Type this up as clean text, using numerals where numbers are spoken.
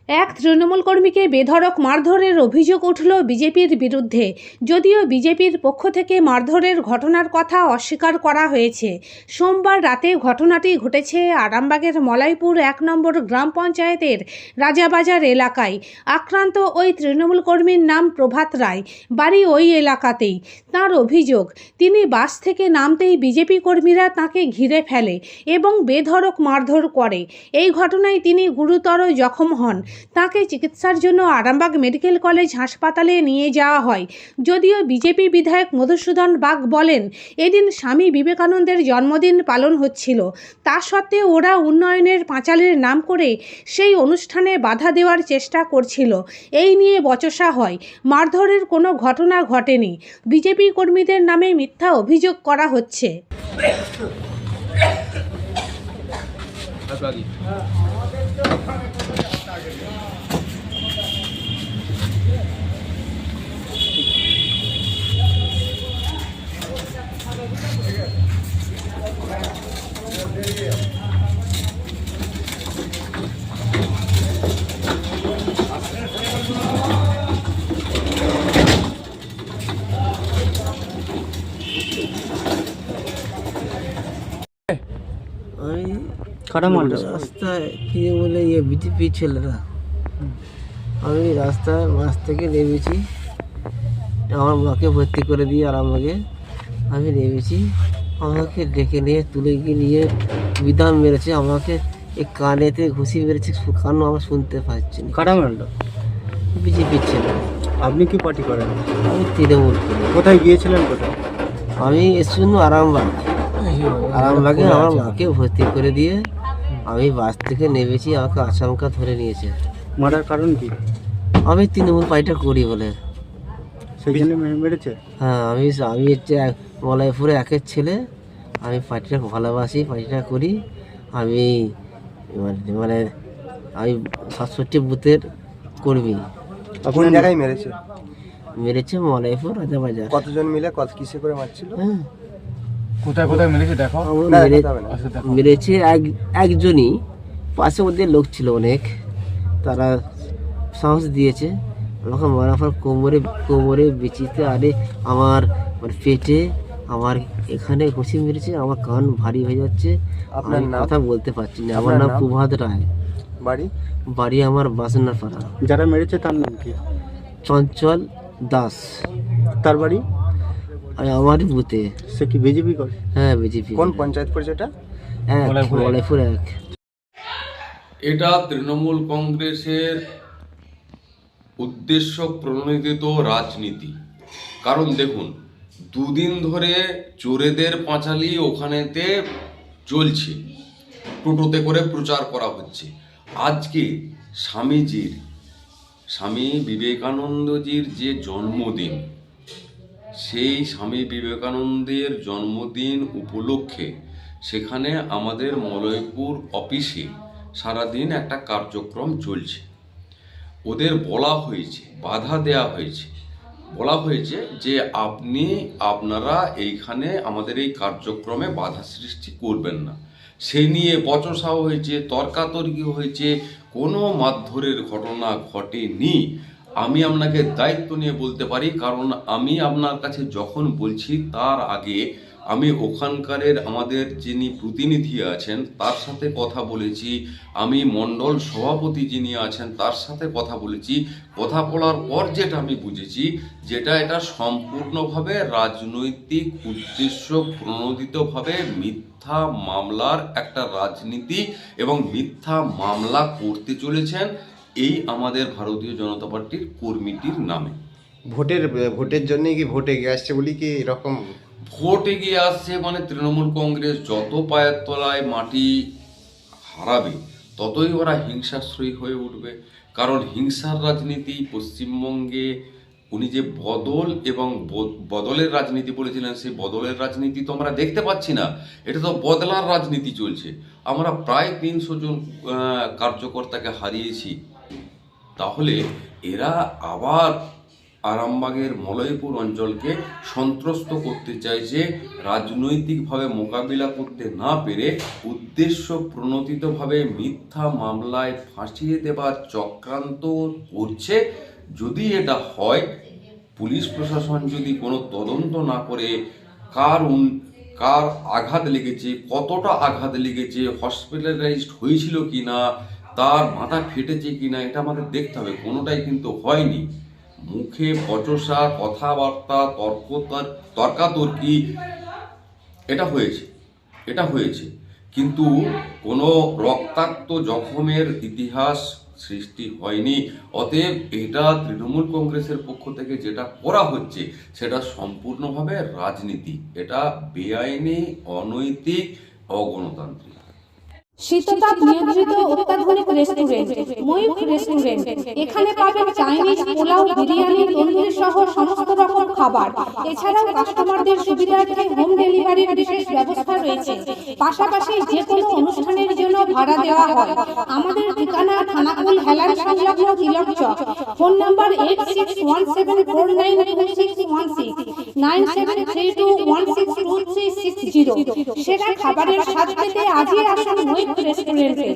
এক তৃণমূল কর্মীকে বেধড়ক মারধরের অভিযোগ উঠল বিজেপির বিরুদ্ধে। যদিও বিজেপির পক্ষ থেকে মারধরের ঘটনার কথা অস্বীকার করা হয়েছে। সোমবার রাতে ঘটনাটি ঘটেছে আরামবাগের মলাইপুর ১ নম্বর গ্রাম পঞ্চায়েতের রাজাবাজার এলাকায়। আক্রান্ত ওই তৃণমূল কর্মীর নাম প্রভাত রায়, বাড়ি ওই এলাকাতেই। তার অভিযোগ, তিনি বাস থেকে নামতেই বিজেপি কর্মীরা তাকে ঘিরে ফেলে এবং বেধড়ক মারধর করে। এই ঘটনায় তিনি গুরুতর জখম হন। তাকে চিকিৎসার জন্য আরামবাগ মেডিকেল কলেজ হাসপাতালে নিয়ে যাওয়া হয়। যদিও বিজেপি বিধায়ক মধুসূদন বাগ বলেন, এদিন স্বামী বিবেকানন্দের জন্মদিন পালন হচ্ছিল, তা সত্ত্বেও ওরা উন্নয়নের পাঁচালীর নাম করে সেই অনুষ্ঠানে বাধা দেওয়ার চেষ্টা করছিল। এই নিয়ে বচসা হয়। মারধরের কোনো ঘটনা ঘটেনি। বিজেপি কর্মীদের নামে মিথ্যা অভিযোগ করা হচ্ছে। আমি কাটা মারলো? রাস্তায় কি বলে বিজেপি ছেলেরা, আমি রাস্তায় বাস থেকে নেমেছি, আমার মাকে ভর্তি করে দিয়ে আরামবাগে আমি নেমেছি। আমাকে ডেকে নিয়ে তুলে গিয়ে নিয়ে বিধান মেরেছে, আমাকে এই কানেতে ঘুষি মেরেছে, কানও আমার শুনতে পাচ্ছি না। কাটা মারলো? বিজেপি ছেলে। আপনি কি পার্টি করেন? আমি তৃণমূল করি। কোথায় গিয়েছিলেন? কোথায়? আমি এসেছি আরামবাগ। আরামবাগে আমার মাকে ভর্তি করে দিয়ে আমি বাস থেকে নেমেছি, আমাকে আচমকা ধরে নিয়েছে। মারার কারণ কি? আমি তৃণমূল পার্টিটা করি বলে। সেই জন্য মেরেছে? হ্যাঁ, আমি হচ্ছে মলাইপুরে একের ছেলে, আমি পার্টিটা ভালোবাসি, পার্টিটা করি। আমি মানে আমি ৬৭ বুথের কর্মী। কোন জায়গায় মেরেছে? মেরেছে মলাইপুর রাজাবাজার। কতজন মিলে কিসে করে মারছিল? হ্যাঁ, কোথায় কোথায় মেরেছে দেখো। মেরেছে একজনই, পাশে ওদের লোক ছিল অনেক, তারা সাহস দিয়েছে আমাকে মারার পর কোমরে বিচিতে, আরে আমার পেটে, আমার এখানে ঘুষি মেরেছে, আমার কান ভারী হয়ে যাচ্ছে, আপনার আমি নাম? কথা বলতে পারছি না। আমার নাম প্রভাত রায়, বাড়ি আমার বাসনার পাড়া। যারা মেরেছে তার নাম কি? চঞ্চল দাস। তার বাড়ি? আমার বুথে। সে কি বিজেপি করে? হ্যাঁ, বিজেপি। কোন পঞ্চায়েত পরিচয় এটা? মলাইপুর ১। এটা তৃণমূল কংগ্রেসের উদ্দেশ্য প্রণোদিত রাজনীতি। কারণ দেখুন, দুদিন ধরে চোরেদের পাঁচালী ওখানেতে চলছে, টোটোতে করে প্রচার করা হচ্ছে। আজকে স্বামী বিবেকানন্দজির যে জন্মদিন, সেই স্বামী বিবেকানন্দের জন্মদিন উপলক্ষে সেখানে আমাদের মলয়পুর অফিসে সারাদিন একটা কার্যক্রম চলছে। ওদের বলা হয়েছে, বাধা দেয়া হয়েছে, বলা হয়েছে যে আপনারা এইখানে আমাদের এই কার্যক্রমে বাধা সৃষ্টি করবেন না। সেই নিয়ে বচসাও হয়েছে, তর্কাতর্কি হয়েছে। কোনো মারধরের ঘটনা ঘটেনি। আমি আপনাকে দায়িত্ব নিয়ে বলতে পারি, কারণ আমি আপনার কাছে যখন বলছি তার আগে আমি ওখানকারের আমাদের যিনি প্রতিনিধি আছেন তার সাথে কথা বলেছি, আমি মণ্ডল সভাপতি যিনি আছেন তার সাথে কথা বলেছি। কথা বলার পর যেটা আমি বুঝেছি, এটা সম্পূর্ণভাবে রাজনৈতিক উদ্দেশ্য প্রণোদিতভাবে মিথ্যা মামলার একটা রাজনীতি, এবং মিথ্যা মামলা করতে চলেছেন এই আমাদের ভারতীয় জনতা পার্টির কর্মীটির নামে। ভোটের জন্য কি ভোটে এগিয়ে আসছে বলি কি এরকম? ভোট এগিয়ে আসছে মানে তৃণমূল কংগ্রেস যত পায়ের তলায় মাটি হারাবে ততই ওরা হিংসাশ্রয়ী হয়ে উঠবে। কারণ হিংসার রাজনীতি পশ্চিমবঙ্গে উনি যে বদল এবং বদলের রাজনীতি বলেছিলেন, সেই বদলের রাজনীতি তো আমরা দেখতে পাচ্ছি না। এটা তো বদলার রাজনীতি চলছে। আমরা প্রায় ৩০০ জন কার্যকর্তাকে হারিয়েছি। তাহলে এরা আবার আরামবাগের মলয়পুর অঞ্চলকে সন্ত্রস্ত করতে চাইছে, রাজনৈতিকভাবে মোকাবিলা করতে না পেরে উদ্দেশ্য প্রণোদিতভাবে মিথ্যা মামলায় ফাঁসিয়ে দেবার চক্রান্ত করছে। যদি এটা হয়, পুলিশ প্রশাসন যদি কোনো তদন্ত না করে কার আঘাত লেগেছে, কতটা আঘাত লেগেছে, হসপিটালাইজড হয়েছিল কিনা, তার মাথা ফেটেছে কিনা, এটা আমাদের দেখতে হবে। কোনোটাই কিন্তু হয়নি। মুখে বচসা, কথাবার্তা, তর্কাতর্কি এটা হয়েছে, কিন্তু কোনো রক্তাক্ত জখমের ইতিহাস সৃষ্টি হয়নি। অতএব এটা তৃণমূল কংগ্রেসের পক্ষ থেকে যেটা করা হচ্ছে সেটা সম্পূর্ণভাবে রাজনীতি। এটা বেআইনি, অনৈতিক, অগণতান্ত্রিক। শীততাপ নিয়ন্ত্রিত অত্যাধুনিক রেস্টুরেন্ট ময়ূখ রেস্টুরেন্ট। এখানে পাবেন চাইনিজ, পোলাও, বিরিয়ানি, তন্দুরি সহ সমস্ত রকম খাবার। এছাড়াও কাস্টমারদের সুবিধার্থে হোম ডেলিভারির বিশেষ ব্যবস্থা রয়েছে। পাশাপাশি যে কোনো অনুষ্ঠানের জন্য ভাড়া দেওয়া হয়। আমাদের ঠিকানা থানাকুল হেলান সংলগ্ন তিলক চক। Phone number 8617492616 9732162360। সেরা খাবারের স্বাদ পেতে আজই আসুন ময়ূখ রেস্টুরেন্টে।